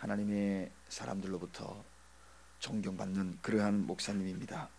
하나님의 사람들로부터 존경받는 그러한 목사님입니다.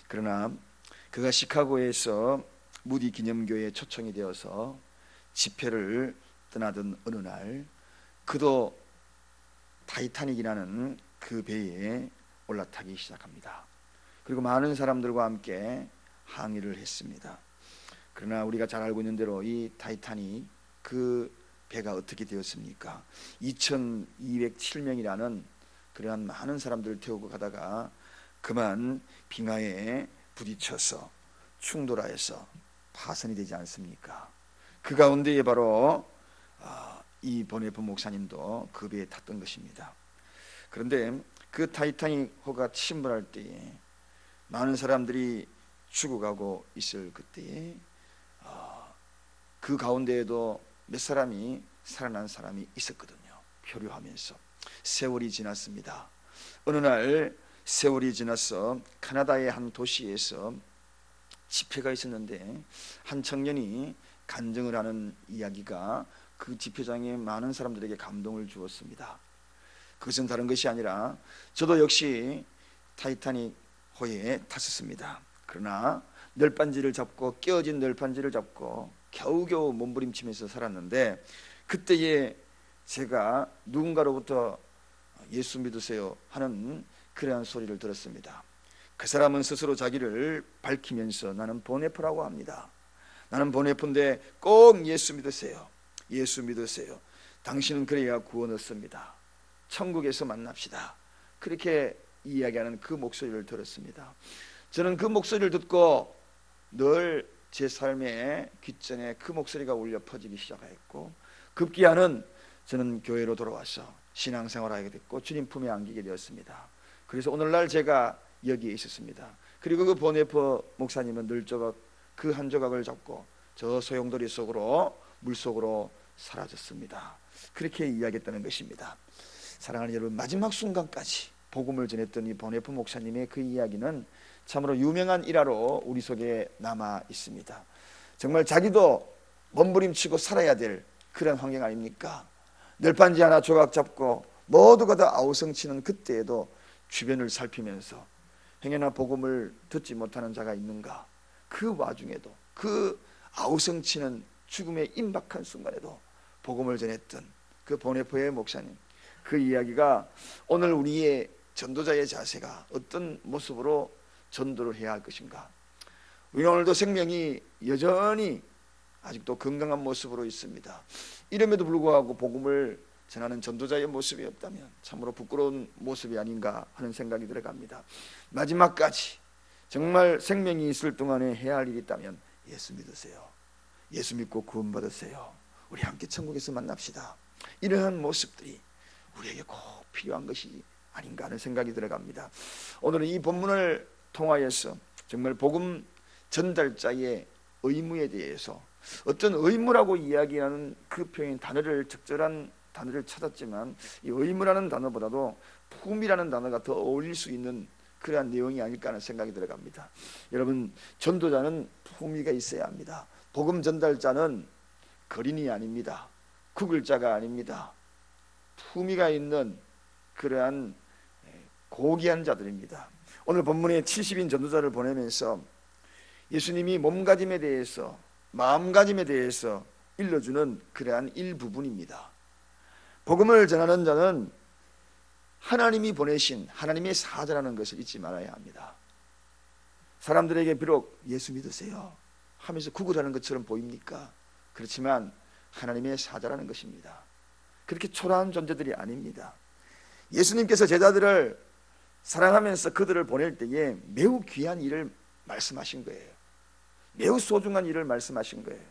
그러나 그가 시카고에서 무디 기념교회에 초청이 되어서 집회를 떠나던 어느 날 그도 타이타닉이라는 그 배에 올라타기 시작합니다. 그리고 많은 사람들과 함께 항해를 했습니다. 그러나 우리가 잘 알고 있는 대로 이 타이타닉 그 배가 어떻게 되었습니까? 2207명이라는 그러한 많은 사람들을 태우고 가다가 그만 빙하에 부딪혀서 충돌하여서 파손이 되지 않습니까? 그 가운데에 바로 이 보네포 목사님도 그 배에 탔던 것입니다. 그런데 그 타이타닉호가 침몰할 때에 많은 사람들이 죽어가고 있을 그때에 그 가운데에도 몇 사람이 살아난 사람이 있었거든요. 표류하면서 세월이 지났습니다. 어느 날 세월이 지나서 캐나다의 한 도시에서 집회가 있었는데 한 청년이 간증을 하는 이야기가 그 집회장에 많은 사람들에게 감동을 주었습니다. 그것은 다른 것이 아니라 저도 역시 타이타닉 호에 탔었습니다. 그러나 널빤지를 잡고 끼어진 널빤지를 잡고 겨우겨우 몸부림치면서 살았는데 그때에 제가 누군가로부터 예수 믿으세요 하는 그러한 소리를 들었습니다. 그 사람은 스스로 자기를 밝히면서 나는 보네포라고 합니다. 나는 보네포인데 꼭 예수 믿으세요. 예수 믿으세요. 당신은 그래야 구원 얻습니다. 천국에서 만납시다. 그렇게 이야기하는 그 목소리를 들었습니다. 저는 그 목소리를 듣고 늘 제 삶의 귓전에 그 목소리가 울려 퍼지기 시작했고 급기야는 저는 교회로 돌아와서 신앙생활을 하게 됐고 주님 품에 안기게 되었습니다. 그래서 오늘날 제가 여기에 있었습니다. 그리고 그 보네포 목사님은 늘 조각 그 한 조각을 잡고 저 소용돌이 속으로 물속으로 사라졌습니다. 그렇게 이야기했다는 것입니다. 사랑하는 여러분, 마지막 순간까지 복음을 전했던 이 보네포 목사님의 그 이야기는 참으로 유명한 일화로 우리 속에 남아 있습니다. 정말 자기도 몸부림치고 살아야 될 그런 환경 아닙니까? 널빤지 하나 조각 잡고 모두가 다 아우성치는 그때에도 주변을 살피면서 행여나 복음을 듣지 못하는 자가 있는가? 그 와중에도 그 아우성치는 죽음의 임박한 순간에도 복음을 전했던 그 보네포의 목사님, 그 이야기가 오늘 우리의 전도자의 자세가 어떤 모습으로 전도를 해야 할 것인가. 우리 오늘도 생명이 여전히 아직도 건강한 모습으로 있습니다. 이름에도 불구하고 복음을 전하는 전도자의 모습이 없다면 참으로 부끄러운 모습이 아닌가 하는 생각이 들어갑니다. 마지막까지 정말 생명이 있을 동안에 해야 할 일이 있다면 예수 믿으세요. 예수 믿고 구원 받으세요. 우리 함께 천국에서 만납시다. 이러한 모습들이 우리에게 꼭 필요한 것이 아닌가 하는 생각이 들어갑니다. 오늘은 이 본문을 통하여서 정말 복음 전달자의 의무에 대해서 어떤 의무라고 이야기하는 그 표현 단어를 적절한 단어를 찾았지만 이 의무라는 단어보다도 품이라는 단어가 더 어울릴 수 있는 그러한 내용이 아닐까 하는 생각이 들어갑니다. 여러분, 전도자는 품위가 있어야 합니다. 복음 전달자는 거린이 아닙니다. 구글자가 아닙니다. 품위가 있는 그러한 고귀한 자들입니다. 오늘 본문에 70인 전도자를 보내면서 예수님이 몸가짐에 대해서 마음가짐에 대해서 일러주는 그러한 일부분입니다. 복음을 전하는 자는 하나님이 보내신 하나님의 사자라는 것을 잊지 말아야 합니다. 사람들에게 비록 예수 믿으세요 하면서 구걸하는 것처럼 보입니까? 그렇지만 하나님의 사자라는 것입니다. 그렇게 초라한 존재들이 아닙니다. 예수님께서 제자들을 사랑하면서 그들을 보낼 때에 매우 귀한 일을 말씀하신 거예요. 매우 소중한 일을 말씀하신 거예요.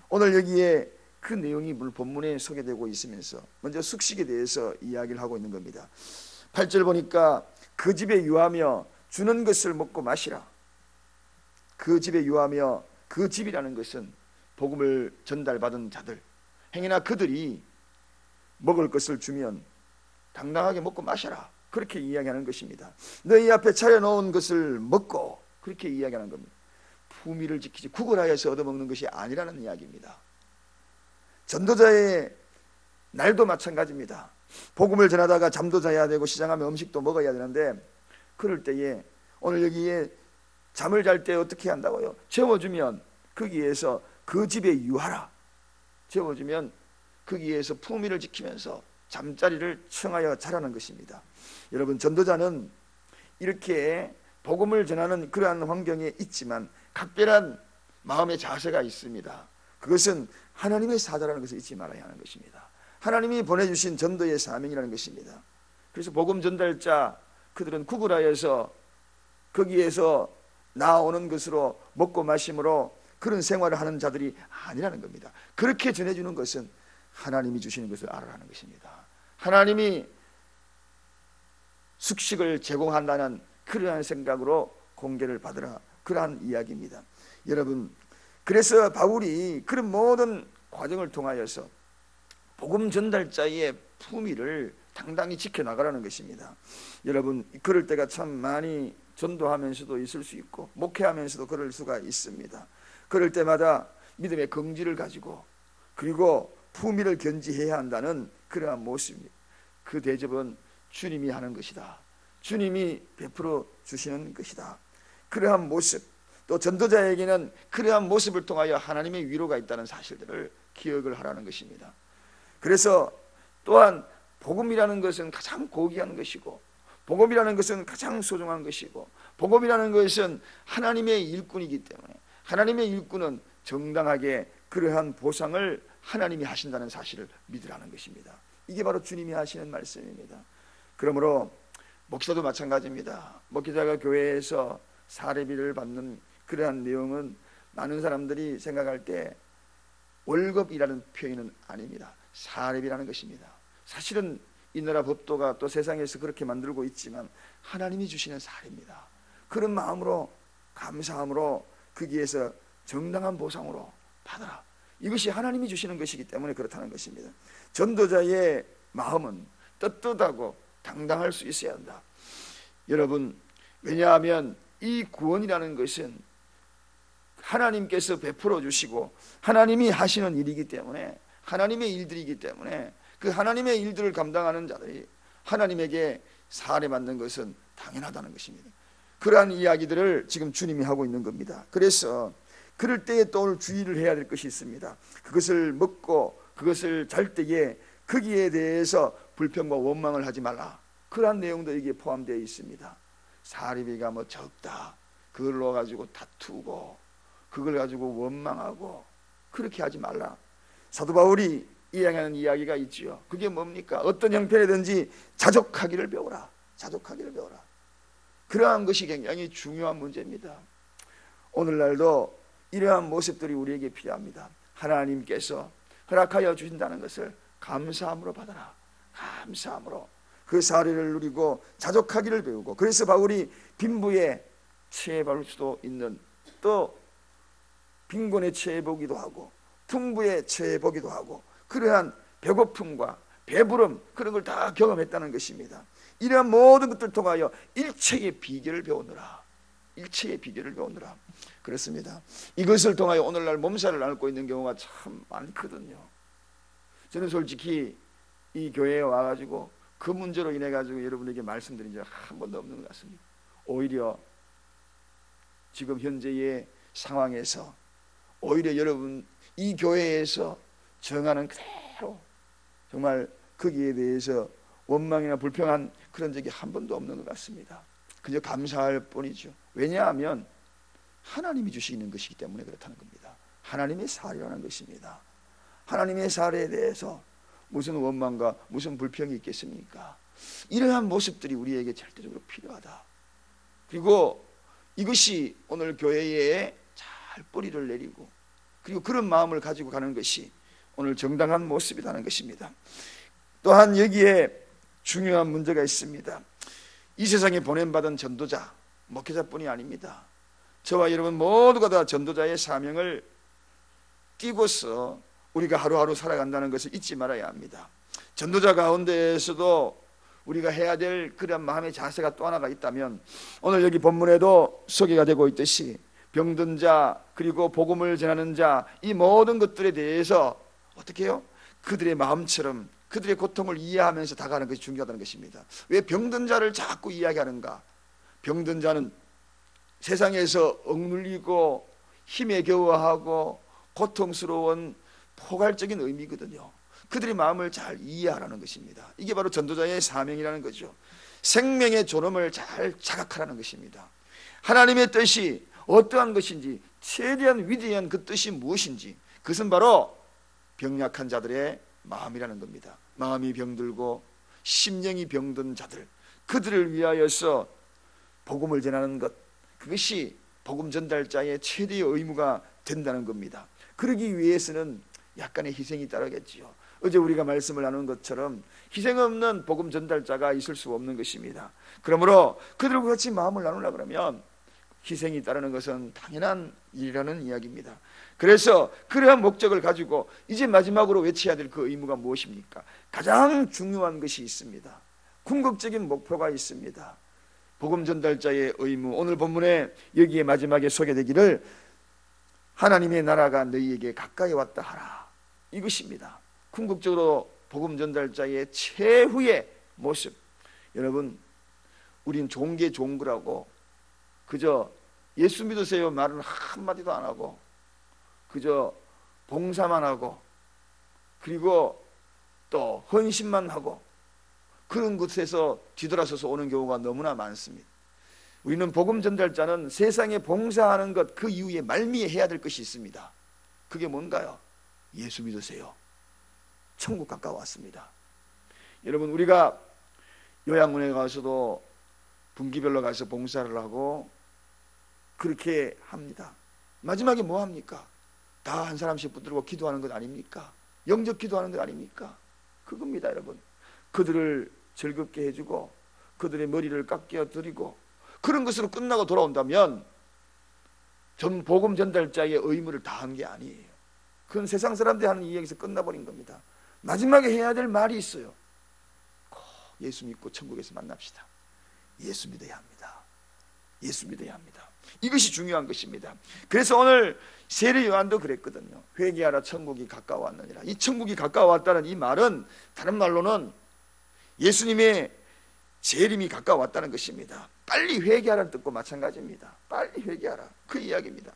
오늘 여기에 그 내용이 본문에 소개되고 있으면서 먼저 숙식에 대해서 이야기를 하고 있는 겁니다. 8절 보니까 그 집에 유하며 주는 것을 먹고 마시라. 그 집에 유하며 그 집이라는 것은 복음을 전달받은 자들, 행여나 그들이 먹을 것을 주면 당당하게 먹고 마셔라, 그렇게 이야기하는 것입니다. 너희 앞에 차려놓은 것을 먹고, 그렇게 이야기하는 겁니다. 품위를 지키지 구걸하여서 얻어먹는 것이 아니라는 이야기입니다. 전도자의 날도 마찬가지입니다. 복음을 전하다가 잠도 자야 되고 시장하면 음식도 먹어야 되는데, 그럴 때에 오늘 여기에 잠을 잘 때 어떻게 한다고요? 재워주면 거기에서 그 집에 유하라. 재워주면 거기에서 품위를 지키면서 잠자리를 청하여 자라는 것입니다. 여러분, 전도자는 이렇게 복음을 전하는 그러한 환경에 있지만 각별한 마음의 자세가 있습니다. 그것은 하나님의 사자라는 것을 잊지 말아야 하는 것입니다. 하나님이 보내주신 전도의 사명이라는 것입니다. 그래서 복음 전달자, 그들은 구글하여서 거기에서 나오는 것으로 먹고 마심으로 그런 생활을 하는 자들이 아니라는 겁니다. 그렇게 전해주는 것은 하나님이 주시는 것을 알아라는 것입니다. 하나님이 숙식을 제공한다는 그러한 생각으로 공개를 받으라, 그러한 이야기입니다. 여러분, 그래서 바울이 그런 모든 과정을 통하여서 복음 전달자의 품위를 당당히 지켜나가라는 것입니다. 여러분, 그럴 때가 참 많이 전도하면서도 있을 수 있고 목회하면서도 그럴 수가 있습니다. 그럴 때마다 믿음의 긍지를 가지고 그리고 품위를 견지해야 한다는 그러한 모습입니다. 그 대접은 주님이 하는 것이다. 주님이 베풀어 주시는 것이다. 그러한 모습, 또 전도자에게는 그러한 모습을 통하여 하나님의 위로가 있다는 사실들을 기억을 하라는 것입니다. 그래서 또한 복음이라는 것은 가장 고귀한 것이고, 복음이라는 것은 가장 소중한 것이고, 복음이라는 것은 하나님의 일꾼이기 때문에 하나님의 일꾼은 정당하게 그러한 보상을 하나님이 하신다는 사실을 믿으라는 것입니다. 이게 바로 주님이 하시는 말씀입니다. 그러므로 목사도 마찬가지입니다. 목회자가 교회에서 사례비를 받는 그러한 내용은 많은 사람들이 생각할 때 월급이라는 표현은 아닙니다. 사례비라는 것입니다. 사실은 이 나라 법도가 또 세상에서 그렇게 만들고 있지만 하나님이 주시는 사례입니다. 그런 마음으로, 감사함으로 거기에서 정당한 보상으로 받아라. 이것이 하나님이 주시는 것이기 때문에 그렇다는 것입니다. 전도자의 마음은 떳떳하고 당당할 수 있어야 한다. 여러분, 왜냐하면 이 구원이라는 것은 하나님께서 베풀어 주시고 하나님이 하시는 일이기 때문에, 하나님의 일들이기 때문에 그 하나님의 일들을 감당하는 자들이 하나님에게 사례받는 것은 당연하다는 것입니다. 그러한 이야기들을 지금 주님이 하고 있는 겁니다. 그래서 그럴 때에 또 오늘 주의를 해야 될 것이 있습니다. 그것을 먹고 그것을 잘 때에 거기에 대해서 불평과 원망을 하지 말라. 그러한 내용도 여기에 포함되어 있습니다. 사리비가 뭐 적다, 그걸로 가지고 다투고 그걸 가지고 원망하고 그렇게 하지 말라. 사도 바울이 이야기하는 이야기가 있지요. 그게 뭡니까? 어떤 형편이든지 자족하기를 배우라. 자족하기를 배우라. 그러한 것이 굉장히 중요한 문제입니다. 오늘날도 이러한 모습들이 우리에게 필요합니다. 하나님께서 허락하여 주신다는 것을 감사함으로 받아라. 감사함으로 그 사례를 누리고 자족하기를 배우고, 그래서 바울이 빈부에 처해볼 수도 있는, 또 빈곤에 처해보기도 하고 풍부에 처해보기도 하고 그러한 배고픔과 배부름, 그런 걸 다 경험했다는 것입니다. 이러한 모든 것들을 통하여 일체의 비결을 배우느라, 일체의 비결을 배우느라. 그렇습니다. 이것을 통하여 오늘날 몸살을 앓고 있는 경우가 참 많거든요. 저는 솔직히 이 교회에 와가지고 그 문제로 인해 가지고 여러분에게 말씀드린 적 한 번도 없는 것 같습니다. 오히려 지금 현재의 상황에서 오히려 여러분 이 교회에서 정하는 그대로 정말 거기에 대해서 원망이나 불평한 그런 적이 한 번도 없는 것 같습니다. 그저 감사할 뿐이죠. 왜냐하면 하나님이 주시는 것이기 때문에 그렇다는 겁니다. 하나님의 사례라는 것입니다. 하나님의 사례에 대해서 무슨 원망과 무슨 불평이 있겠습니까? 이러한 모습들이 우리에게 절대적으로 필요하다. 그리고 이것이 오늘 교회에 잘 뿌리를 내리고 그리고 그런 마음을 가지고 가는 것이 오늘 정당한 모습이라는 것입니다. 또한 여기에 중요한 문제가 있습니다. 이 세상에 보냄받은 전도자, 목회자뿐이 아닙니다. 저와 여러분 모두가 다 전도자의 사명을 띠고서 우리가 하루하루 살아간다는 것을 잊지 말아야 합니다. 전도자 가운데에서도 우리가 해야 될 그런 마음의 자세가 또 하나가 있다면, 오늘 여기 본문에도 소개가 되고 있듯이 병든 자 그리고 복음을 전하는 자, 이 모든 것들에 대해서 어떻게 해요? 그들의 마음처럼 그들의 고통을 이해하면서 다가가는 것이 중요하다는 것입니다. 왜 병든 자를 자꾸 이야기하는가? 병든 자는 세상에서 억눌리고 힘에 겨워하고 고통스러운 포괄적인 의미거든요. 그들의 마음을 잘 이해하라는 것입니다. 이게 바로 전도자의 사명이라는 거죠. 생명의 존엄을 잘 자각하라는 것입니다. 하나님의 뜻이 어떠한 것인지, 최대한 위대한 그 뜻이 무엇인지, 그것은 바로 병약한 자들의 마음이라는 겁니다. 마음이 병들고 심령이 병든 자들, 그들을 위하여서 복음을 전하는 것, 그것이 복음 전달자의 최대의 의무가 된다는 겁니다. 그러기 위해서는 약간의 희생이 따르겠지요. 어제 우리가 말씀을 나눈 것처럼 희생 없는 복음 전달자가 있을 수 없는 것입니다. 그러므로 그들과 같이 마음을 나누려 그러면 희생이 따르는 것은 당연한 일이라는 이야기입니다. 그래서 그러한 목적을 가지고 이제 마지막으로 외쳐야 될 그 의무가 무엇입니까? 가장 중요한 것이 있습니다. 궁극적인 목표가 있습니다. 복음 전달자의 의무, 오늘 본문에 여기에 마지막에 소개되기를 하나님의 나라가 너희에게 가까이 왔다 하라, 이것입니다. 궁극적으로 복음 전달자의 최후의 모습. 여러분, 우린 좋은 게 좋은 거라고 그저 예수 믿으세요 말은 한마디도 안 하고 그저 봉사만 하고 그리고 또 헌신만 하고 그런 곳에서 뒤돌아서서 오는 경우가 너무나 많습니다. 우리는 복음 전달자는 세상에 봉사하는 것 그 이후에 말미에 해야 될 것이 있습니다. 그게 뭔가요? 예수 믿으세요. 천국 가까웠습니다. 여러분, 우리가 요양원에 가서도 분기별로 가서 봉사를 하고 그렇게 합니다. 마지막에 뭐 합니까? 다 한 사람씩 붙들고 기도하는 것 아닙니까? 영접 기도하는 것 아닙니까? 그겁니다, 여러분. 그들을 즐겁게 해주고 그들의 머리를 깎여드리고 그런 것으로 끝나고 돌아온다면 전 복음 전달자의 의무를 다한 게 아니에요. 그건 세상 사람들이 하는 이야기에서 끝나버린 겁니다. 마지막에 해야 될 말이 있어요. 꼭 예수 믿고 천국에서 만납시다. 예수 믿어야 합니다. 예수 믿어야 합니다. 이것이 중요한 것입니다. 그래서 오늘 세례 요한도 그랬거든요. 회개하라, 천국이 가까웠느니라. 이 천국이 가까웠다는 이 말은 다른 말로는 예수님의 재림이 가까웠다는 것입니다. 빨리 회개하라는 뜻과 마찬가지입니다. 빨리 회개하라, 그 이야기입니다.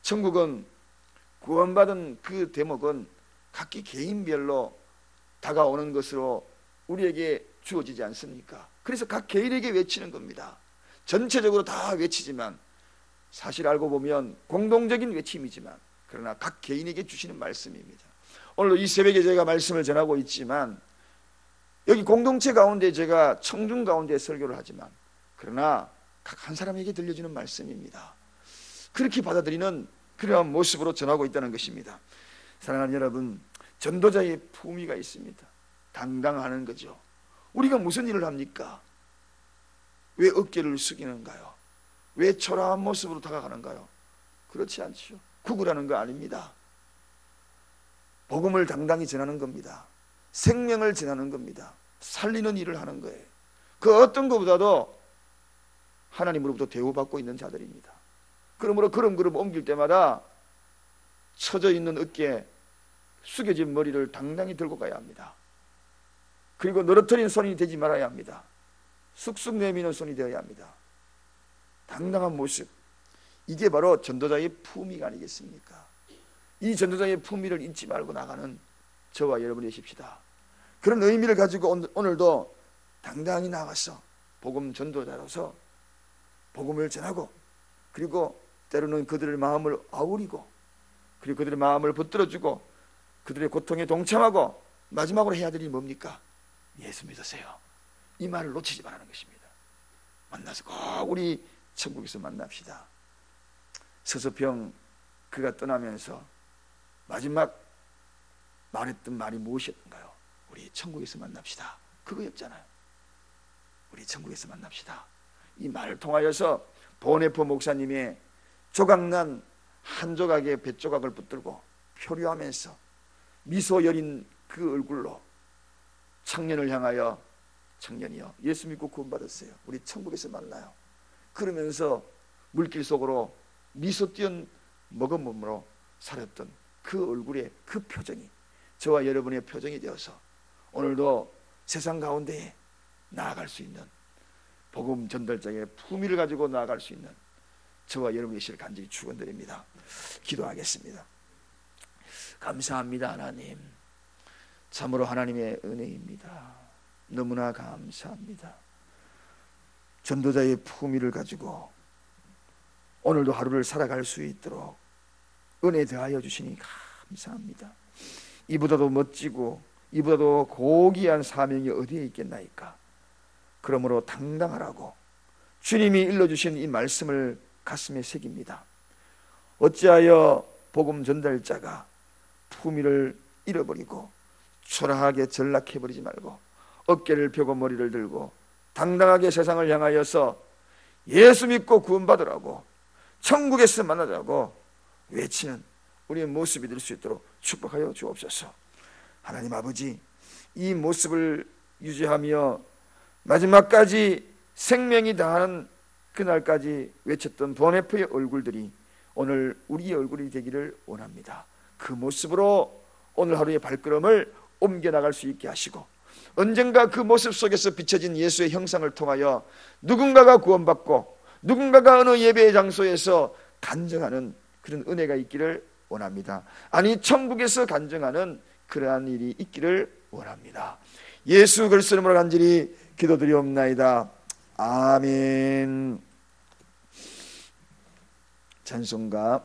천국은 구원받은 그 대목은 각기 개인별로 다가오는 것으로 우리에게 주어지지 않습니까? 그래서 각 개인에게 외치는 겁니다. 전체적으로 다 외치지만 사실 알고 보면 공동적인 외침이지만 그러나 각 개인에게 주시는 말씀입니다. 오늘 이 새벽에 제가 말씀을 전하고 있지만 여기 공동체 가운데 제가 청중 가운데 설교를 하지만 그러나 각 한 사람에게 들려주는 말씀입니다. 그렇게 받아들이는 그러한 모습으로 전하고 있다는 것입니다. 사랑하는 여러분, 전도자의 품위가 있습니다. 당당하는 거죠. 우리가 무슨 일을 합니까? 왜 어깨를 숙이는가요? 왜 초라한 모습으로 다가가는가요? 그렇지 않죠. 구구라는 거 아닙니다. 복음을 당당히 전하는 겁니다. 생명을 전하는 겁니다. 살리는 일을 하는 거예요. 그 어떤 것보다도 하나님으로부터 대우받고 있는 자들입니다. 그러므로 걸음 옮길 때마다 처져 있는 어깨, 숙여진 머리를 당당히 들고 가야 합니다. 그리고 늘어뜨린 손이 되지 말아야 합니다. 쑥쑥 내미는 손이 되어야 합니다. 당당한 모습, 이게 바로 전도자의 품위가 아니겠습니까? 이 전도자의 품위를 잊지 말고 나가는 저와 여러분이 되십시다. 그런 의미를 가지고 오늘도 당당히 나가서 복음 전도자로서 복음을 전하고 그리고 때로는 그들의 마음을 아우리고 그리고 그들의 마음을 붙들어주고 그들의 고통에 동참하고 마지막으로 해야 될 일이 뭡니까? 예수 믿으세요. 이 말을 놓치지 말라는 것입니다. 만나서 꼭 우리 천국에서 만납시다. 서서평 그가 떠나면서 마지막 말했던 말이 무엇이었던가요? 우리 천국에서 만납시다. 그거였잖아요. 우리 천국에서 만납시다. 이 말을 통하여서 보네포 목사님의 조각난 한 조각의 뱃조각을 붙들고 표류하면서 미소 여린 그 얼굴로 청년을 향하여 청년이여 예수 믿고 구원받았어요. 우리 천국에서 만나요. 그러면서 물길 속으로 미소 띄운 먹은 몸으로 살았던 그 얼굴의 그 표정이 저와 여러분의 표정이 되어서 오늘도 세상 가운데에 나아갈 수 있는 복음 전달자의 품위를 가지고 나아갈 수 있는 저와 여러분의 시를 간절히 축원드립니다. 기도하겠습니다. 감사합니다. 하나님, 참으로 하나님의 은혜입니다. 너무나 감사합니다. 전도자의 품위를 가지고 오늘도 하루를 살아갈 수 있도록 은혜 더하여 주시니 감사합니다. 이보다도 멋지고 이보다도 고귀한 사명이 어디에 있겠나이까. 그러므로 당당하라고 주님이 일러주신 이 말씀을 가슴에 새깁니다. 어찌하여 복음 전달자가 품위를 잃어버리고 초라하게 전락해버리지 말고 어깨를 펴고 머리를 들고 당당하게 세상을 향하여서 예수 믿고 구원받으라고, 천국에서 만나자고 외치는 우리의 모습이 될 수 있도록 축복하여 주옵소서. 하나님 아버지, 이 모습을 유지하며 마지막까지 생명이 다하는 그날까지 외쳤던 보네프의 얼굴들이 오늘 우리의 얼굴이 되기를 원합니다. 그 모습으로 오늘 하루의 발걸음을 옮겨나갈 수 있게 하시고, 언젠가 그 모습 속에서 비춰진 예수의 형상을 통하여 누군가가 구원받고 누군가가 어느 예배의 장소에서 간증하는 그런 은혜가 있기를 원합니다. 아니, 천국에서 간증하는 그러한 일이 있기를 원합니다. 예수 그리스도 이름으로 간절히 기도드리옵나이다. 아멘. 찬송가